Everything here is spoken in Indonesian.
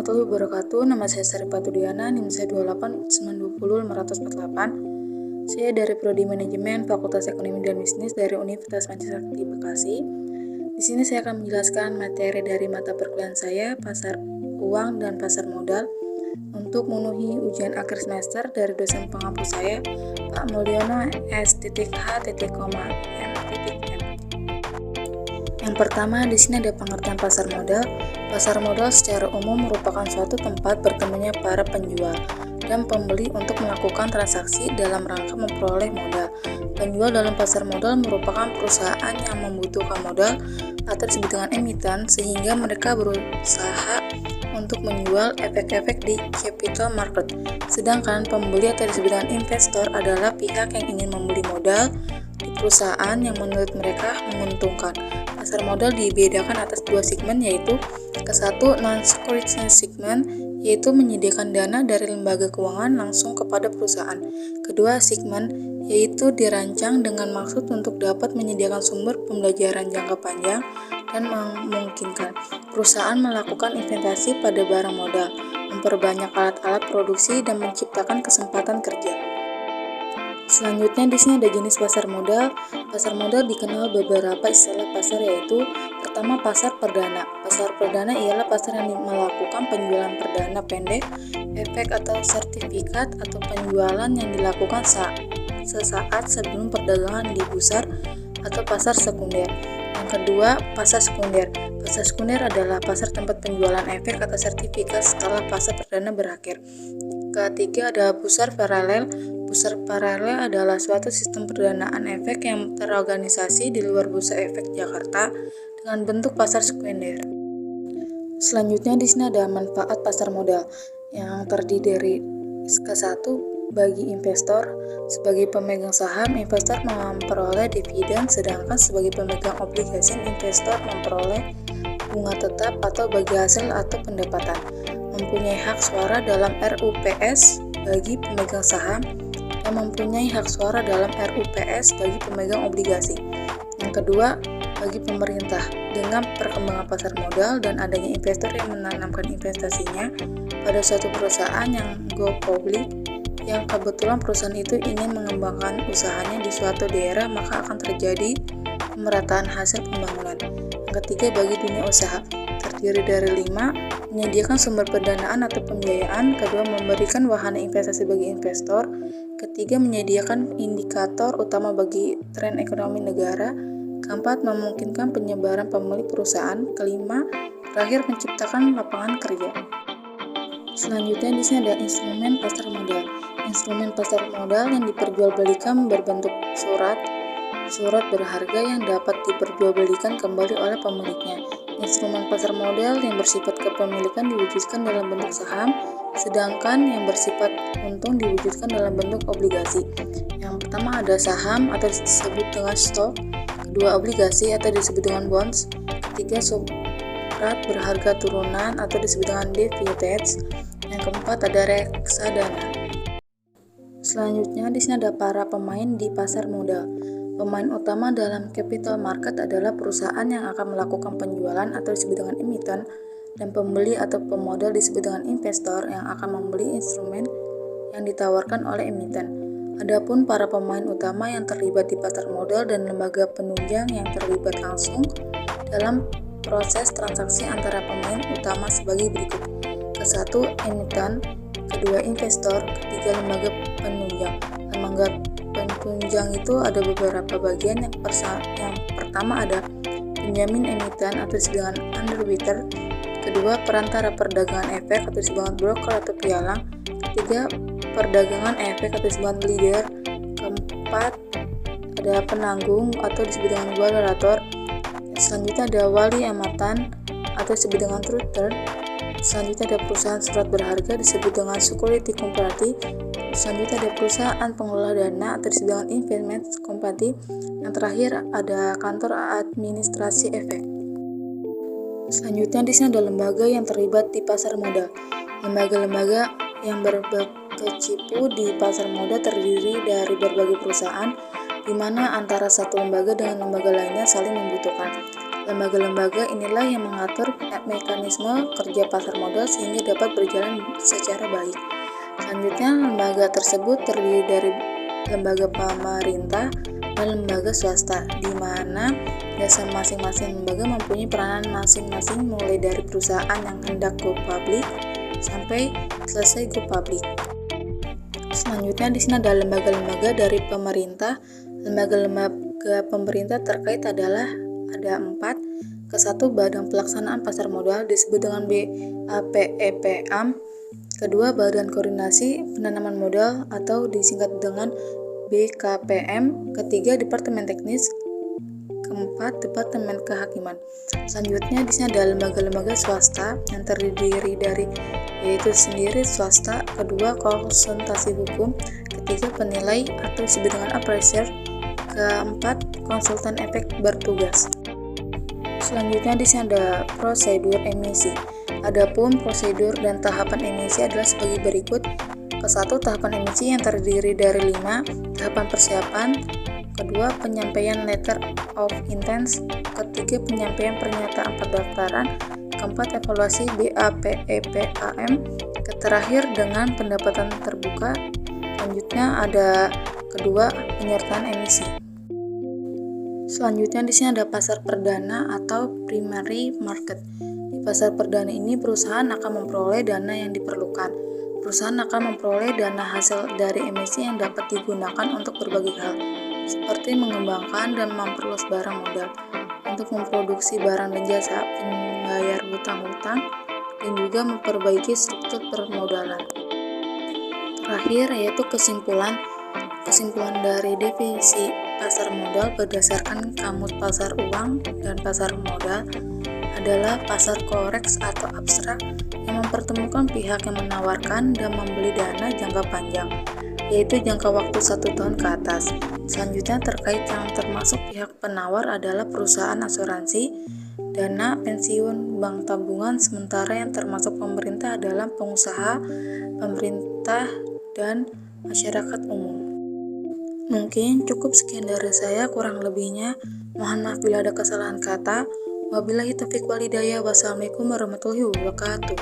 warahmatullahi wabarakatuh. Nama saya Sari Patudiana, NIM saya 28920 Saya dari Prodi Manajemen Fakultas Ekonomi dan Bisnis dari Universitas Pancasila Bekasi. Di sini saya akan menjelaskan materi dari mata perkuliahan saya, pasar uang dan pasar modal, untuk memenuhi ujian akhir semester dari dosen pengampu saya, Pak Mulyono S.H.M.M. Yang pertama, di sini ada pengertian pasar modal. Pasar modal secara umum merupakan suatu tempat bertemunya para penjual dan pembeli untuk melakukan transaksi dalam rangka memperoleh modal. Penjual dalam pasar modal merupakan perusahaan yang membutuhkan modal atau disebut dengan emiten, sehingga mereka berusaha untuk menjual efek-efek di capital market. Sedangkan pembeli atau disebut dengan investor adalah pihak yang ingin membeli modal di perusahaan yang menurut mereka menguntungkan. Pasar modal dibedakan atas dua segmen, yaitu ke-1 non-securities segment, yaitu menyediakan dana dari lembaga keuangan langsung kepada perusahaan. Kedua segmen, yaitu dirancang dengan maksud untuk dapat menyediakan sumber pembelajaran jangka panjang dan memungkinkan perusahaan melakukan investasi pada barang modal, memperbanyak alat-alat produksi, dan menciptakan kesempatan kerja. Selanjutnya di sini ada jenis pasar modal. Pasar modal dikenal beberapa istilah pasar, yaitu pertama pasar perdana. Pasar perdana ialah pasar yang melakukan penjualan perdana pendek, efek atau sertifikat atau penjualan yang dilakukan sesaat sebelum perdagangan di bursa atau pasar sekunder. Yang kedua, pasar sekunder. Pasar sekunder adalah pasar tempat penjualan efek atau sertifikat setelah pasar perdana berakhir. Ketiga ada bursa paralel. Bursa paralel adalah suatu sistem perdanaan efek yang terorganisasi di luar Bursa Efek Jakarta dengan bentuk pasar sekunder. Selanjutnya di sini ada manfaat pasar modal yang terdiri dari ke-1 bagi investor. Sebagai pemegang saham, investor memperoleh dividen, sedangkan sebagai pemegang obligasi, investor memperoleh bunga tetap atau bagi hasil atau pendapatan. Mempunyai hak suara dalam RUPS bagi pemegang saham dan mempunyai hak suara dalam RUPS bagi pemegang obligasi. Yang kedua, bagi pemerintah, dengan perkembangan pasar modal dan adanya investor yang menanamkan investasinya pada suatu perusahaan yang go public, yang kebetulan perusahaan itu ingin mengembangkan usahanya di suatu daerah, maka akan terjadi pemerataan hasil pembangunan. Yang ketiga, bagi dunia usaha, terdiri dari 5, menyediakan sumber pendanaan atau pembiayaan. Kedua, memberikan wahana investasi bagi investor. Ketiga, menyediakan indikator utama bagi tren ekonomi negara. Keempat, memungkinkan penyebaran pemilik perusahaan. Kelima, terakhir, menciptakan lapangan kerja. Selanjutnya di sini ada instrumen pasar modal. Instrumen pasar modal yang diperjualbelikan berbentuk surat berharga yang dapat diperjualbelikan kembali oleh pemiliknya. Instrumen pasar modal yang bersifat kepemilikan diwujudkan dalam bentuk saham, sedangkan yang bersifat untung diwujudkan dalam bentuk obligasi. Yang pertama ada saham atau disebut dengan stok, kedua obligasi atau disebut dengan bonds, ketiga surat berharga turunan atau disebut dengan derivatives, yang keempat ada reksadana. Selanjutnya di sini ada para pemain di pasar modal. Pemain utama dalam capital market adalah perusahaan yang akan melakukan penjualan atau disebut dengan emiten, dan pembeli atau pemodal disebut dengan investor yang akan membeli instrumen yang ditawarkan oleh emiten. Adapun para pemain utama yang terlibat di pasar modal dan lembaga penunjang yang terlibat langsung dalam proses transaksi antara pemain utama sebagai berikut. Ke-1 emiten, kedua investor, ketiga lembaga penunjang. Lembaga penunjang itu ada beberapa bagian. Yang pertama ada penjamin emiten atau disebut dengan underwriter, kedua perantara perdagangan efek atau disebut dengan broker atau pialang, ketiga perdagangan efek atau disebut dengan leader, keempat ada penanggung atau disebut dengan validator, selanjutnya ada wali amatan atau disebut dengan truther, selanjutnya ada perusahaan surat berharga disebut dengan security company, selanjutnya ada perusahaan pengelola dana atau disebut dengan investment company, yang terakhir ada kantor administrasi efek. Selanjutnya di sini ada lembaga yang terlibat di pasar modal. Lembaga-lembaga yang berkecimpung di pasar modal terdiri dari berbagai perusahaan, di mana antara satu lembaga dengan lembaga lainnya saling membutuhkan. Lembaga-lembaga inilah yang mengatur mekanisme kerja pasar modal sehingga dapat berjalan secara baik. Selanjutnya, lembaga tersebut terdiri dari lembaga pemerintah dan lembaga swasta, di mana dasar masing-masing lembaga mempunyai peranan masing-masing mulai dari perusahaan yang hendak go public sampai selesai go public. Selanjutnya di sini ada lembaga-lembaga dari pemerintah. Lembaga-lembaga pemerintah terkait adalah ada 4. Ke-1, Badan Pelaksanaan Pasar Modal disebut dengan BAPEPAM. Kedua, Badan Koordinasi Penanaman Modal atau disingkat dengan BKPM. Ketiga, Departemen Teknis. Keempat, Departemen Kehakiman. Selanjutnya di sini ada lembaga-lembaga swasta yang terdiri dari yaitu sendiri swasta. Kedua, konsultasi hukum. Ketiga, penilai atau disebut dengan appraiser. Keempat, konsultan efek bertugas. Selanjutnya di sini ada prosedur emisi. Adapun prosedur dan tahapan emisi adalah sebagai berikut. Ke-1, tahapan emisi yang terdiri dari 5 tahapan persiapan. Kedua, penyampaian letter of intent. Ketiga, penyampaian pernyataan pendaftaran. Keempat, evaluasi BAPEPAM. Terakhir dengan pendapatan terbuka. Selanjutnya ada kedua, penyertaan emisi. Selanjutnya di sini ada pasar perdana atau primary market. Di pasar perdana ini perusahaan akan memperoleh dana yang diperlukan. Perusahaan akan memperoleh dana hasil dari emisi yang dapat digunakan untuk berbagai hal, seperti mengembangkan dan memperluas barang modal, untuk memproduksi barang dan jasa, membayar hutang-hutang, dan juga memperbaiki struktur permodalan. Terakhir yaitu kesimpulan dari definisi pasar modal berdasarkan Kamus Pasar Uang dan Pasar Modal adalah pasar koreks atau abstrak yang mempertemukan pihak yang menawarkan dan membeli dana jangka panjang, yaitu jangka waktu 1 tahun ke atas. Selanjutnya terkait yang termasuk pihak penawar adalah perusahaan asuransi, dana pensiun, bank tabungan, sementara yang termasuk pemerintah adalah pengusaha, pemerintah, dan masyarakat umum. Mungkin cukup sekian dari saya, kurang lebihnya mohon maaf bila ada kesalahan kata. Wabillahi taufiq wal hidayah. Wassalamualaikum warahmatullahi wabarakatuh.